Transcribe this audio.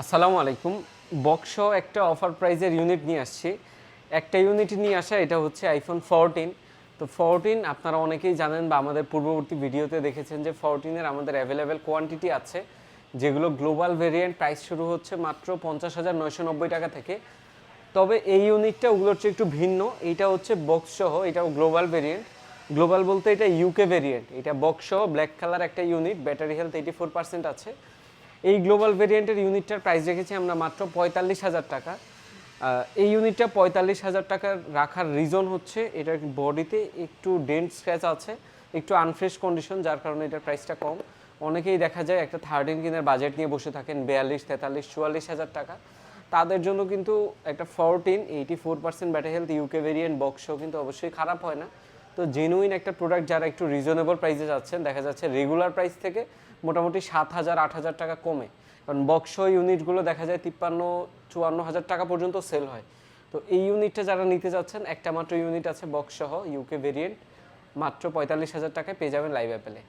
আসসালামু আলাইকুম। বক্স একটা অফার প্রাইজের ইউনিট নিয়ে আসছি। একটা ইউনিট নিয়ে আসা, এটা হচ্ছে আইফোন 14। তো 14 আপনারা অনেকেই জানেন বা আমাদের পূর্ববর্তী ভিডিওতে দেখেছেন যে 14-এর আমাদের অ্যাভেলেবেল কোয়ান্টিটি আছে, যেগুলো গ্লোবাল ভেরিয়েন্ট প্রাইস শুরু হচ্ছে মাত্র 50,990 টাকা থেকে। তবে এই ইউনিটটা ওগুলোর চেয়ে একটু ভিন্ন। এইটা হচ্ছে বক্স সহ, এটাও গ্লোবাল ভেরিয়েন্ট। গ্লোবাল বলতে এটা ইউকে ভেরিয়েন্ট। এটা বক্স সহ ব্ল্যাক কালার একটা ইউনিট, ব্যাটারি হেলথ 84% আছে। এই গ্লোবাল ভেরিয়েন্টের ইউনিটটার প্রাইস রেখেছি আমরা মাত্র 45,000 টাকা। এই ইউনিটটা 45,000 টাকা রাখার রিজন হচ্ছে এটার বডিতে একটু ডেন্ট স্ক্র্যাচ আছে, একটু আনফ্রেশ কন্ডিশন, যার কারণে এটার প্রাইসটা কম। অনেকেই দেখা যায় একটা 13 কিনের বাজেট নিয়ে বসে থাকেন 42, 43, 44,000 টাকা। তাদের জন্য কিন্তু একটা 14 84% ব্যাটারি হেলথ ইউকে ভেরিয়েন্ট বক্সও কিন্তু অবশ্যই খারাপ হয় না। তো জেনুইন একটা প্রোডাক্ট যারা একটু রিজনেবল প্রাইসে যাচ্ছেন, দেখা যাচ্ছে রেগুলার প্রাইস থেকে মোটামুটি 7,000 8,000 টাকা কমে। কারণ বক্স ইউনিটগুলো দেখা যায় 53-54,000 টাকা পর্যন্ত সেল হয়। তো এই ইউনিটটা যারা নিতে যাচ্ছেন, একটা মাত্র ইউনিট আছে বক্স সহ ইউকে ভেরিয়েন্ট, মাত্র 45,000 টাকায় পেয়ে যাবেন লাইভ অ্যাপেলে।